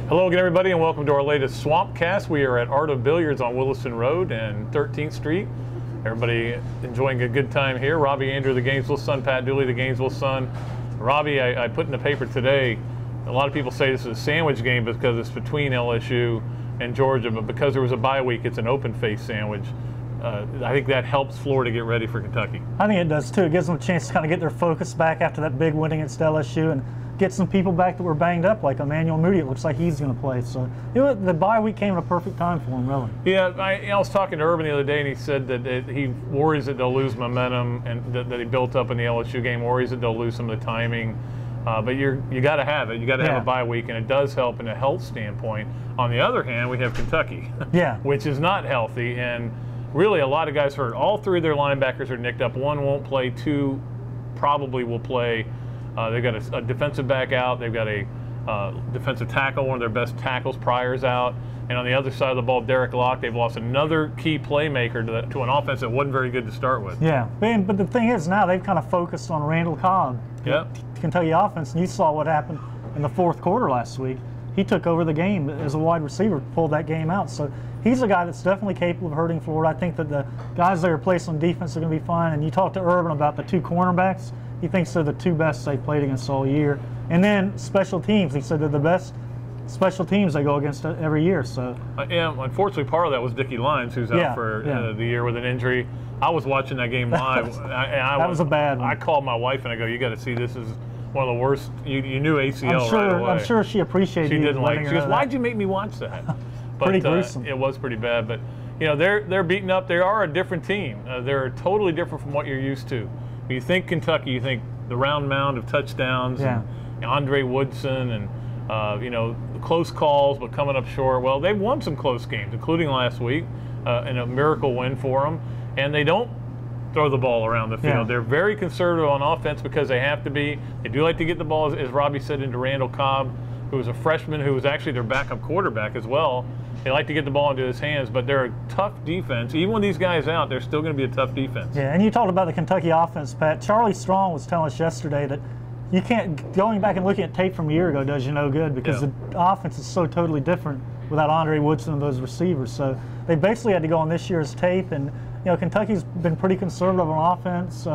Hello again, everybody, and welcome to our latest Swampcast. We are at Art of Billiards on Williston Road and 13th Street. Everybody enjoying a good time here. Robbie, Andreu, the Gainesville Sun, Pat Dooley, the Gainesville Sun. Robbie, I put in the paper today, a lot of people say this is a sandwich game because it's between LSU and Georgia, but because there was a bye week, it's an open-face sandwich. I think that helps Florida get ready for Kentucky. I think it does too. It gives them a chance to kind of get their focus back after that big win against LSU and get some people back that were banged up, like Emmanuel Moody. It looks like he's going to play. So the bye week came at a perfect time for him, really. Yeah, I was talking to Urban the other day, and he said that he worries that they'll lose momentum and that he built up in the LSU game, worries that they'll lose some of the timing. But you got to have it. You got to have a bye week, and it does help in a health standpoint. On the other hand, we have Kentucky, which is not healthy, and really a lot of guys hurt. All three of their linebackers are nicked up. One won't play. Two probably will play. They've got a defensive back out. They've got a defensive tackle, one of their best tackles, Pryor's out. And on the other side of the ball, Derek Locke, they've lost another key playmaker to an offense that wasn't very good to start with. Yeah, but the thing is now they've kind of focused on Randall Cobb, the Kentucky offense, and you saw what happened in the fourth quarter last week. He took over the game as a wide receiver, pulled that game out. So he's a guy that's definitely capable of hurting Florida. I think that the guys they replace on defense are going to be fine. And you talked to Urban about the two cornerbacks. He thinks they're the two best they played against all year. And then special teams. He said they're the best special teams they go against every year. So yeah, unfortunately, part of that was Dickie Lyons, who's out for the year with an injury. I was watching that game live. That was a bad one. I called my wife and I go, "You got to see this. Is one of the worst." You knew ACL right away. I'm sure she appreciated. She didn't like. She goes, "Why'd you make me watch that?" But, pretty gruesome. It was pretty bad. But you know, they're beaten up. They are a different team. They're totally different from what you're used to. When you think Kentucky, you think the round mound of touchdowns and Andreu Woodson and you know, close calls but coming up short. Well, they've won some close games, including last week, and a miracle win for them. And they don't throw the ball around the field. Yeah. They're very conservative on offense because they have to be. They do like to get the ball, as Robbie said, into Randall Cobb, who was a freshman who was actually their backup quarterback as well. They like to get the ball into his hands, but they're a tough defense. Even when these guys out, they're still going to be a tough defense. Yeah, and you talked about the Kentucky offense, Pat. Charlie Strong was telling us yesterday that you can't, going back and looking at tape from a year ago does you no good because the offense is so totally different without Andreu Woodson and those receivers. So they basically had to go on this year's tape, and you know, Kentucky's been pretty conservative on offense,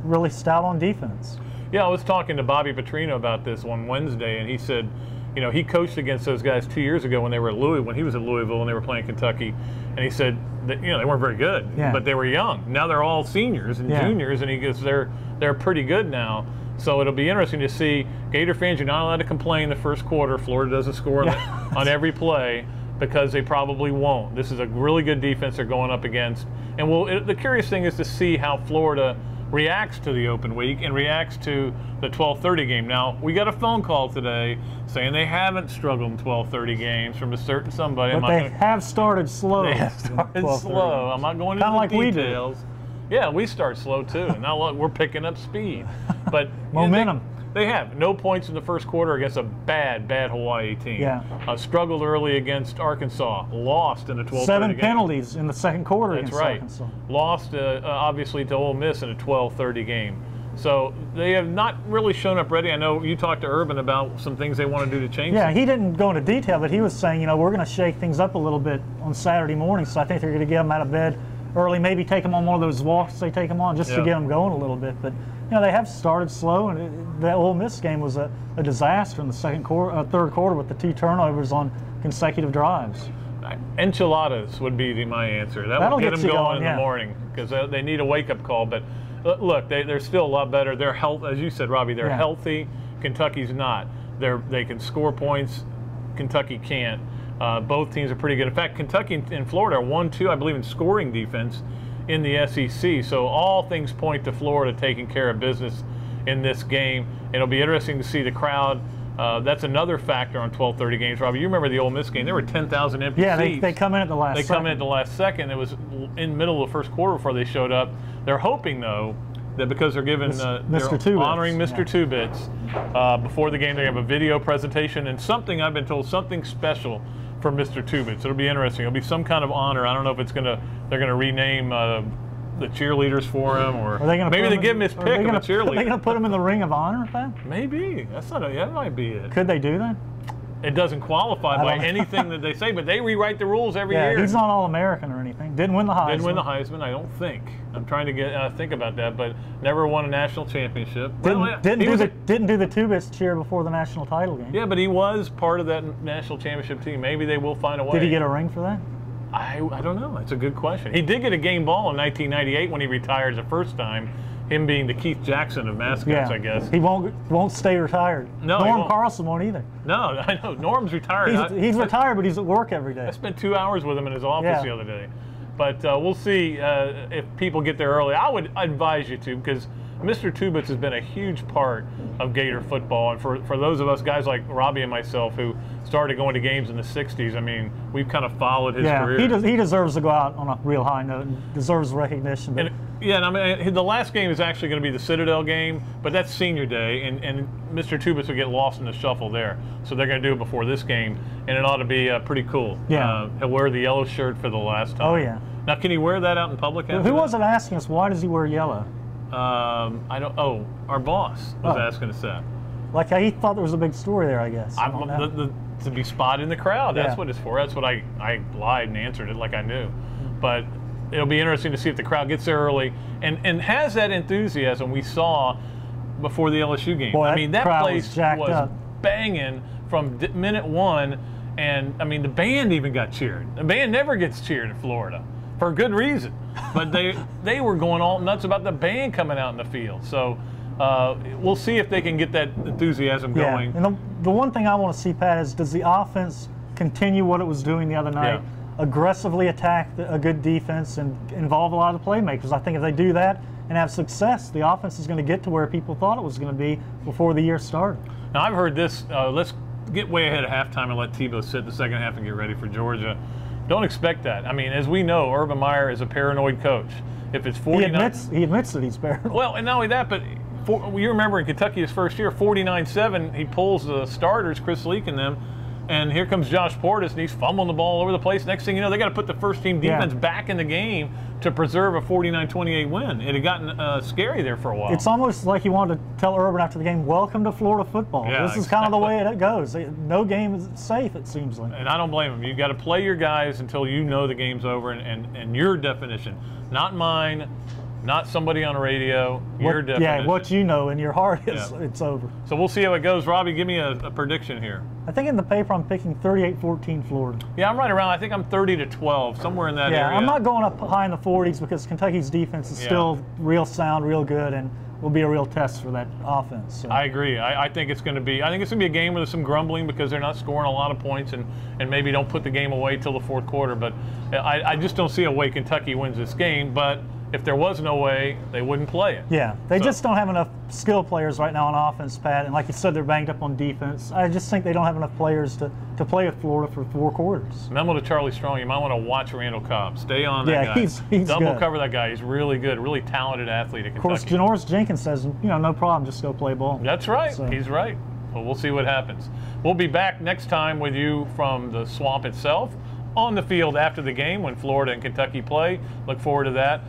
really stout on defense. Yeah, I was talking to Bobby Petrino about this on Wednesday, and he said, you know, he coached against those guys 2 years ago when they were at when he was at Louisville and they were playing Kentucky, and he said that, you know, they weren't very good, but they were young. Now they're all seniors and juniors, and he goes, they're pretty good now. So it'll be interesting to see. Gator fans, you're not allowed to complain the first quarter. Florida doesn't score on every play because they probably won't. This is a really good defense they're going up against, and the curious thing is to see how Florida reacts to the open week and reacts to the 12:30 game. Now, we got a phone call today saying they haven't struggled in 12:30 games from a certain somebody. But they have started slow. They have started slow. I'm not going into the details. Yeah, we start slow too. And now look, we're picking up speed. But momentum. They have no points in the first quarter against a bad Hawaii team. Yeah. Struggled early against Arkansas. Lost in the 12:30 game. 7 penalties in the second quarter against Arkansas. Lost, obviously, to Ole Miss in a 12:30 game. So they have not really shown up ready. I know you talked to Urban about some things they want to do to change. Yeah, he didn't go into detail, but he was saying, you know, we're going to shake things up a little bit on Saturday morning. So I think they're going to get them out of bed early, maybe take them on one of those walks they take them on just to get them going a little bit. But you know, they have started slow, and that Ole Miss game was a disaster in the third quarter with the 2 turnovers on consecutive drives. Enchiladas would be my answer. That'll get them going in the morning because they need a wake-up call. But look, they're still a lot better. They're healthy, as you said, Robbie. They're healthy. Kentucky's not. They can score points. Kentucky can't. Both teams are pretty good. In fact, Kentucky and Florida are 1-2, I believe, in scoring defense in the SEC. So all things point to Florida taking care of business in this game. It'll be interesting to see the crowd. That's another factor on 12:30 games. Robbie, you remember the Ole Miss game? There were 10,000 empty seats. They come in at the last second. They come in at the last second. It was in the middle of the first quarter before they showed up. They're hoping, though, that because they're giving they're honoring Mr. Two Bits before the game, they have a video presentation and something, I've been told, something special for Mr. Two Bits. It'll be interesting. It'll be some kind of honor. I don't know if they're gonna rename the cheerleaders for him, or maybe they give him his pick of a cheerleader. Are they going to put him in the Ring of Honor, Pat? Maybe. That might be it. Could they do that? it doesn't qualify by anything that they say, but they rewrite the rules every year. He's not All-American or anything. Didn't win the Heisman. Didn't win the Heisman, I don't think. I'm trying to think about that, but never won a national championship. Didn't do the two-bits cheer before the national title game. Yeah, but he was part of that national championship team. Maybe they will find a way. Did he get a ring for that? I don't know. That's a good question. He did get a game ball in 1998 when he retired the first time. Him being the Keith Jackson of mascots, I guess. He won't stay retired. No, Norm Carlson won't either. No, I know. Norm's retired. He's retired, but he's at work every day. I spent 2 hours with him in his office the other day. But we'll see if people get there early. I would advise you to, because Mr. Tubitz has been a huge part of Gator football. And for those of us guys like Robbie and myself who started going to games in the 60s, I mean, we've kind of followed his career. He deserves to go out on a real high note and deserves recognition. But and I mean, the last game is actually going to be the Citadel game, but that's senior day, and Mr. Tubitz will get lost in the shuffle there. So they're going to do it before this game, and it ought to be pretty cool. Yeah. He'll wear the yellow shirt for the last time. Oh, yeah. Now, can he wear that out in public? Who wasn't asking us, why does he wear yellow? I don't. Oh, our boss was asking us that. Like he thought there was a big story there, I guess. To be spotted in the crowd. That's what it's for. That's what I lied and answered it like I knew. But it'll be interesting to see if the crowd gets there early and has that enthusiasm we saw before the LSU game. Boy, I mean, that place was up. Banging from minute one, and I mean, the band even got cheered. The band never gets cheered in Florida for a good reason. But they were going all nuts about the band coming out in the field. So we'll see if they can get that enthusiasm going. And the one thing I want to see, Pat, is does the offense continue what it was doing the other night? Aggressively attack a good defense and involve a lot of the playmakers. I think if they do that and have success, the offense is going to get to where people thought it was going to be before the year started. Now, I've heard this. Let's get way ahead of halftime and let Tebow sit the second half and get ready for Georgia. Don't expect that. I mean, as we know, Urban Meyer is a paranoid coach. If it's 49, he admits that he's paranoid. Well, and not only that, but you remember in Kentucky his first year, 49-7, he pulls the starters, Chris Leak and them, and here comes Josh Portis, and he's fumbling the ball all over the place. Next thing you know, they got to put the first team defense back in the game to preserve a 49-28 win. It had gotten scary there for a while. It's almost like he wanted to tell Urban after the game, welcome to Florida football. Yeah, this is kind of the way it goes. No game is safe, it seems like. And I don't blame him. You've got to play your guys until you know the game's over, and your definition, not mine, not somebody on radio, your definition. Yeah, what you know in your heart is it's over. So we'll see how it goes. Robbie, give me a prediction here. I think in the paper I'm picking 38-14 Florida. Yeah, I'm right around. I think I'm 30-12, somewhere in that area. Yeah, I'm not going up high in the 40s because Kentucky's defense is still real sound, real good, and will be a real test for that offense. So. I agree. I think it's going to be. I think it's going to be a game where there's some grumbling because they're not scoring a lot of points and maybe don't put the game away till the fourth quarter. But I just don't see a way Kentucky wins this game. But if there was no way, they wouldn't play it. Yeah, they just don't have enough skill players right now on offense, Pat. And like you said, they're banged up on defense. I just think they don't have enough players to play with Florida for 4 quarters. Memo to Charlie Strong, you might want to watch Randall Cobb. Stay on that guy. He's Double good. Cover that guy. He's really good, really talented athlete at Kentucky. Of course, Janoris Jenkins says, no problem, just go play ball. That's right. So. He's right. Well, we'll see what happens. We'll be back next time with you from the Swamp itself, on the field after the game when Florida and Kentucky play. Look forward to that.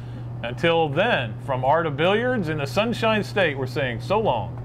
Until then, from Art of Billiards in the Sunshine State, we're saying so long.